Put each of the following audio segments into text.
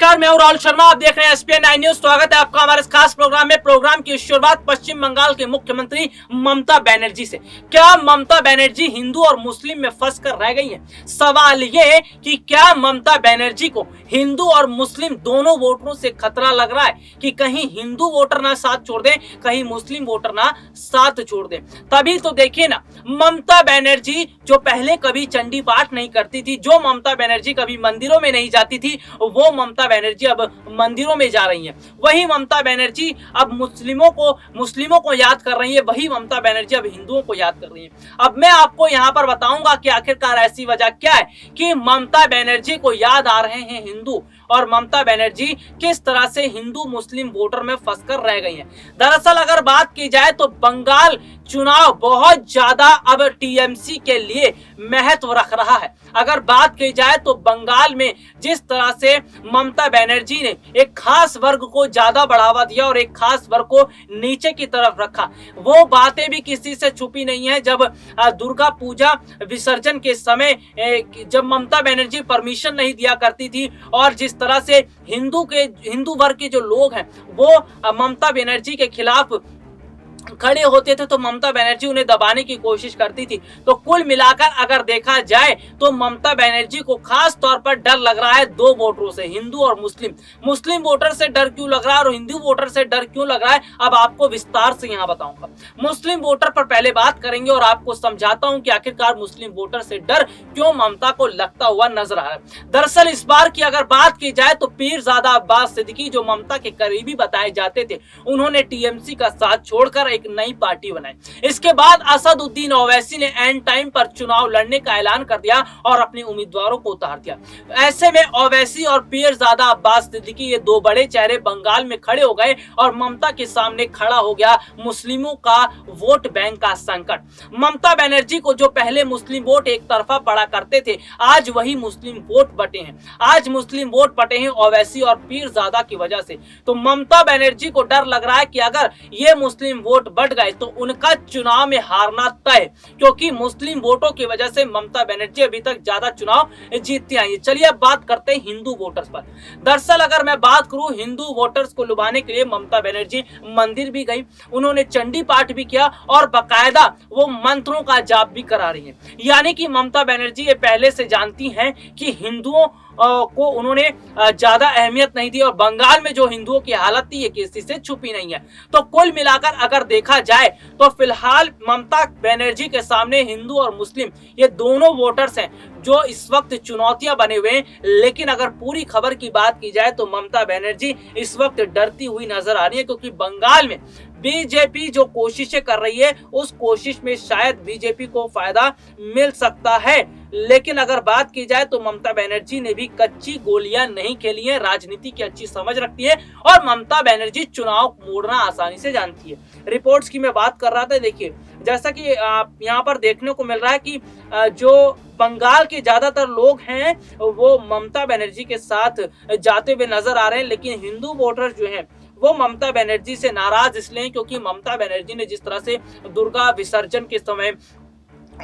नमस्कार, मैं हूं राहुल शर्मा। आप देख रहे हैं एसपीएन 9 न्यूज। स्वागत है आपका हमारे इस खास प्रोग्राम में। प्रोग्राम की शुरुआत पश्चिम बंगाल के मुख्यमंत्री ममता बनर्जी से। क्या ममता बनर्जी हिंदू और मुस्लिम में फंस कर रह गई हैं? सवाल ये है कि क्या ममता बनर्जी को हिंदू और मुस्लिम दोनों वोटरों से खतरा लग रहा है कि कहीं हिंदू वोटर ना साथ छोड़ दें, कहीं मुस्लिम वोटर ना साथ छोड़ दें। तभी तो देखिए ना, ममता बनर्जी जो पहले कभी चंडी पाठ नहीं करती थी, जो ममता बनर्जी कभी मंदिरों में नहीं जाती थी, वो ममता बनर्जी अब मंदिरों में जा रही हैं। वही ममता बनर्जी अब मुस्लिमों को याद कर रही है, वही ममता बनर्जी अब हिंदुओं को याद कर रही है। अब मैं आपको यहाँ पर बताऊंगा कि आखिरकार ऐसी वजह क्या है कि ममता बनर्जी को याद आ रहे हैं हिंदू, और ममता बनर्जी किस तरह से हिंदू मुस्लिम वोटर में फंसकर रह गई हैं। दरअसल अगर बात की जाए तो बंगाल चुनाव बहुत ज्यादा अब टीएमसी के लिए महत्व रख रहा है। अगर बात की जाए तो बंगाल में जिस तरह से ममता बनर्जी ने एक खास वर्ग को ज्यादा बढ़ावा दिया और एक खास वर्ग को नीचे की तरफ रखा, वो बातें भी किसी से छुपी नहीं है। जब दुर्गा पूजा विसर्जन के समय जब ममता बनर्जी परमिशन नहीं दिया करती थी और जिस तरह से हिंदू वर्ग के जो लोग हैं वो ममता बनर्जी के खिलाफ खड़े होते थे, तो ममता बनर्जी उन्हें दबाने की कोशिश करती थी। तो कुल मिलाकर अगर देखा जाए तो ममता बनर्जी को खास तौर पर डर लग रहा है दो वोटरों से, हिंदू और मुस्लिम वोटर से डर क्यों लग रहा है और हिंदू वोटर से डर क्यों लग रहा है, अब आपको विस्तार से यहां बताऊंगा। मुस्लिम वोटर पर पहले बात करेंगे और आपको समझाता हूं कि आखिरकार मुस्लिम वोटर से डर क्यों ममता को लगता हुआ नजर आ रहा है। दरअसल इस बार की अगर बात की जाए तो पीरजादा अब्बास सिद्दीकी जो ममता के करीबी बताए जाते थे, उन्होंने टीएमसी का साथ छोड़कर एक नई पार्टी बनाई। इसके बाद असदुद्दीन ओवैसी ने एंड टाइम पर चुनाव लड़ने का ऐलान कर दिया और अपने उम्मीदवारों को उतार दिया। ऐसे में ओवैसी और पीरजादा अब्बास सिद्दीकी ये दो बड़े चेहरे बंगाल में खड़े हो गए और ममता के सामने खड़ा हो गया मुस्लिमों का वोट बैंक का संकट। ममता बनर्जी को जो पहले मुस्लिम वोट एक तरफा पड़ा करते थे, आज वही मुस्लिम वोट बटे हैं। आज मुस्लिम वोट बटे हैं ओवैसी और पीरजादा की वजह से। तो ममता बनर्जी को डर लग रहा है कि अगर ये मुस्लिम वोट बढ़ गए तो उनका चुनाव में हारना तय, क्योंकि मुस्लिम वोटों की वजह से ममता बनर्जी अभी तक ज्यादा चुनाव जीतती आई है। चलिए अब बात करते हैं हिंदू वोटर्स पर। दरअसल अगर मैं बात करूं, हिंदू वोटर्स को लुभाने के लिए ममता बनर्जी मंदिर भी गई, उन्होंने चंडी पाठ भी किया और बाकायदा वो मंत्रों का जाप भी करा रही है। यानी कि ममता बनर्जी ये पहले से जानती हैं कि हिंदुओं को उन्होंने ज्यादा अहमियत नहीं दी और बंगाल में जो हिंदुओं की हालत थी ये किसी से छुपी नहीं है। तो कुल मिलाकर अगर देखा जाए तो फिलहाल ममता बनर्जी के सामने हिंदू और मुस्लिम ये दोनों वोटर्स हैं जो इस वक्त चुनौतियां बने हुए हैं। लेकिन अगर पूरी खबर की बात की जाए तो ममता बनर्जी इस वक्त डरती हुई नजर आ रही है, क्योंकि बंगाल में बीजेपी जो कोशिशें कर रही है उस कोशिश में शायद बीजेपी को फायदा मिल सकता है। लेकिन अगर बात की जाए तो ममता बनर्जी ने भी कच्ची गोलियां नहीं खेली है, राजनीति की अच्छी समझ रखती है और ममता बनर्जी चुनाव मोड़ना आसानी से जानती है। रिपोर्ट्स की मैं बात कर रहा था, देखिए जैसा कि यहाँ पर देखने को मिल रहा है कि जो बंगाल के ज्यादातर लोग हैं वो ममता बनर्जी के साथ जाते हुए नजर आ रहे हैं, लेकिन हिंदू वोटर जो हैं वो ममता बनर्जी से नाराज इसलिए क्योंकि ममता बनर्जी ने जिस तरह से दुर्गा विसर्जन के समय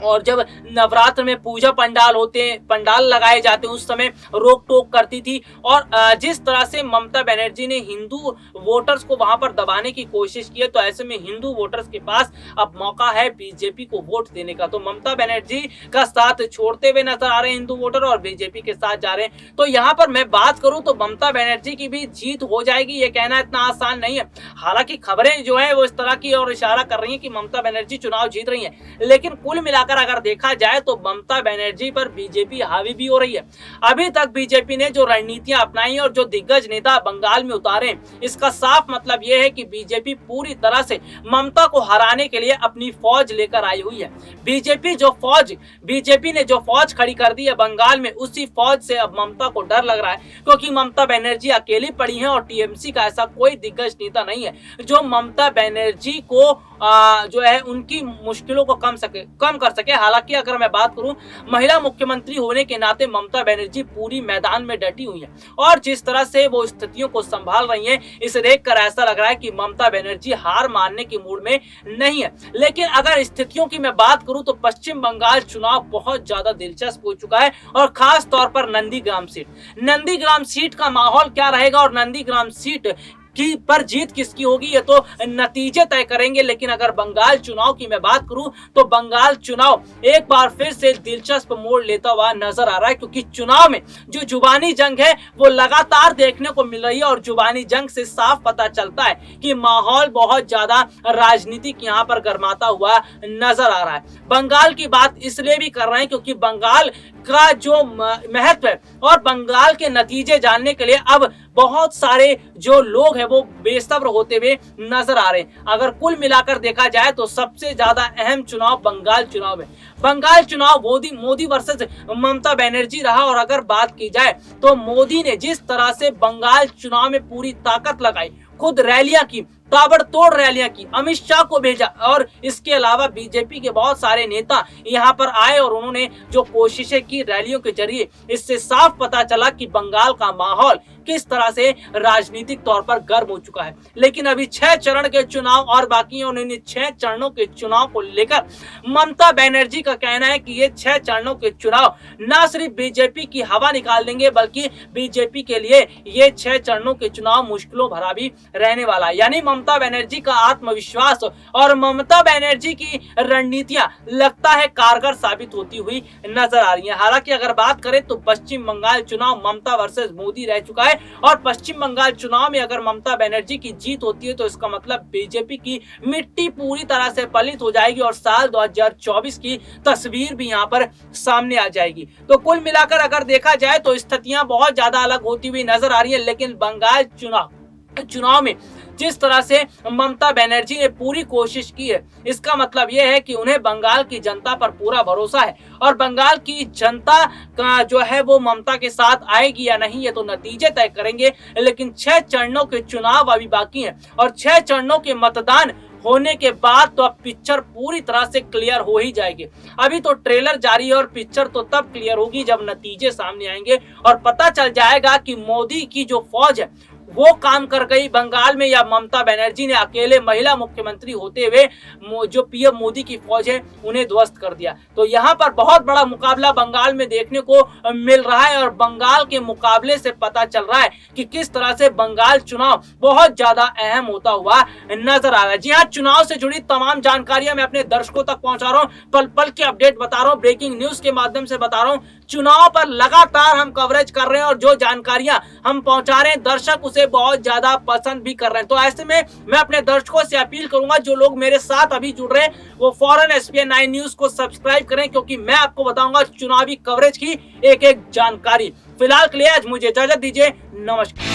और जब नवरात्र में पूजा पंडाल होते हैं, पंडाल लगाए जाते हैं, उस समय रोक टोक करती थी और जिस तरह से ममता बनर्जी ने हिंदू वोटर्स को वहां पर दबाने की कोशिश की है, तो ऐसे में हिंदू वोटर्स के पास अब मौका है बीजेपी को वोट देने का। तो ममता बनर्जी का साथ छोड़ते हुए नजर आ रहे हैं हिंदू वोटर और बीजेपी के साथ जा रहे हैं। तो यहाँ पर मैं बात करूं तो ममता बनर्जी की भी जीत हो जाएगी, ये कहना इतना आसान नहीं है। हालांकि खबरें जो है वो इस तरह की और इशारा कर रही है कि ममता बनर्जी चुनाव जीत रही है, लेकिन कुल मिलाकर अगर देखा जाए तो ममता बनर्जी पर बीजेपी हावी भी हो रही है। अभी तक बीजेपी ने जो रणनीतियां अपनाई और जो दिग्गज नेता बंगाल में उतारे, इसका साफ मतलब यह है कि बीजेपी पूरी तरह से ममता को हराने के लिए अपनी फौज लेकर आई हुई है। बीजेपी ने जो फौज खड़ी कर दी है बंगाल में, उसी फौज से अब ममता को डर लग रहा है, क्योंकि ममता बनर्जी अकेली पड़ी है और टीएमसी का ऐसा कोई दिग्गज नेता नहीं है जो ममता बनर्जी को जो है उनकी मुश्किलों को कम कर सके। हालांकि अगर मैं बात करूं, महिला मुख्यमंत्री होने के नाते ममता बनर्जी पूरी मैदान में डटी हुई है और जिस तरह से वो स्थितियों को संभाल रही हैं, इसे देखकर ऐसा लग रहा है कि ममता बनर्जी हार मानने के मूड में नहीं है। लेकिन अगर स्थितियों की मैं बात करूं तो पश्चिम बंगाल चुनाव बहुत ज्यादा दिलचस्प हो चुका है और खास तौर पर नंदीग्राम सीट का माहौल क्या रहेगा और नंदीग्राम सीट की पर जीत किसकी होगी ये तो नतीजे तय करेंगे। लेकिन अगर बंगाल चुनाव की मैं बात करूं तो बंगाल चुनाव एक बार फिर से दिलचस्प मोड़ लेता हुआ नजर आ रहा है, क्योंकि चुनाव में जो जुबानी जंग है वो लगातार देखने को मिल रही है और जुबानी जंग से साफ पता चलता है कि माहौल बहुत ज्यादा राजनीतिक यहाँ पर गर्माता हुआ नजर आ रहा है। बंगाल की बात इसलिए भी कर रहे हैं क्योंकि बंगाल का जो महत्व है और बंगाल के नतीजे जानने के लिए अब बहुत सारे जो लोग हैं वो बेसब्र होते हुए नजर आ रहे हैं। अगर कुल मिलाकर देखा जाए तो सबसे ज्यादा अहम चुनाव बंगाल चुनाव है। बंगाल चुनाव मोदी वर्सेस ममता बनर्जी रहा और अगर बात की जाए तो मोदी ने जिस तरह से बंगाल चुनाव में पूरी ताकत लगाई, खुद रैलियां की, ताबड़तोड़ रैलियां की, अमित शाह को भेजा और इसके अलावा बीजेपी के बहुत सारे नेता यहां पर आए और उन्होंने जो कोशिशें की रैलियों के जरिए, इससे साफ पता चला कि बंगाल का माहौल किस तरह से राजनीतिक तौर पर गर्म हो चुका है। लेकिन अभी 6 चरण के चुनाव और बाकी हैं। उन्होंने 6 चरणों के चुनाव को लेकर ममता बनर्जी का कहना है कि ये 6 चरणों के चुनाव न सिर्फ बीजेपी की हवा निकाल देंगे बल्कि बीजेपी के लिए ये 6 चरणों के चुनाव मुश्किलों भरा भी रहने वाला है। यानी ममता बनर्जी का आत्मविश्वास और ममता बनर्जी की रणनीतियां लगता है कारगर साबित होती हुई नजर आ रही है। हालांकि अगर बात करें तो पश्चिम बंगाल चुनाव ममता वर्सेस मोदी रह चुका है और पश्चिम बंगाल चुनाव में अगर ममता बनर्जी की जीत होती है तो इसका मतलब बीजेपी की मिट्टी पूरी तरह से पलित हो जाएगी और साल 2024 की तस्वीर भी यहां पर सामने आ जाएगी। तो कुल मिलाकर अगर देखा जाए तो स्थितियां बहुत ज्यादा अलग होती हुई नजर आ रही है। लेकिन बंगाल चुनाव में जिस तरह से ममता बनर्जी ने पूरी कोशिश की है, इसका मतलब यह है कि उन्हें बंगाल की जनता पर पूरा भरोसा है और बंगाल की जनता का जो है वो ममता के साथ आएगी या नहीं ये तो नतीजे तय करेंगे। लेकिन 6 चरणों के चुनाव अभी बाकी हैं और 6 चरणों के मतदान होने के बाद तो अब पिक्चर पूरी तरह से क्लियर हो ही जाएगी। अभी तो ट्रेलर जारी है और पिक्चर तो तब क्लियर होगी जब नतीजे सामने आएंगे और पता चल जाएगा कि मोदी की जो फौज है वो काम कर गई बंगाल में या ममता बनर्जी ने अकेले महिला मुख्यमंत्री होते हुए जो पीएम मोदी की फौज है उन्हें ध्वस्त कर दिया। तो यहाँ पर बहुत बड़ा मुकाबला बंगाल में देखने को मिल रहा है और बंगाल के मुकाबले से पता चल रहा है कि किस तरह से बंगाल चुनाव बहुत ज्यादा अहम होता हुआ नजर आ रहा है। जी हाँ, चुनाव से जुड़ी तमाम जानकारियां मैं अपने दर्शकों तक पहुंचा रहा हूँ, पल पल के अपडेट बता रहा हूँ, ब्रेकिंग न्यूज के माध्यम से बता रहा हूँ। चुनाव पर लगातार हम कवरेज कर रहे हैं और जो जानकारियां हम पहुंचा रहे हैं दर्शक उसे बहुत ज्यादा पसंद भी कर रहे हैं। तो ऐसे में मैं अपने दर्शकों से अपील करूंगा जो लोग मेरे साथ अभी जुड़ रहे हैं वो फौरन SPN 9 न्यूज को सब्सक्राइब करें, क्योंकि मैं आपको बताऊंगा चुनावी कवरेज की एक एक जानकारी। फिलहाल के लिए आज मुझे इजाजत दीजिए, नमस्कार।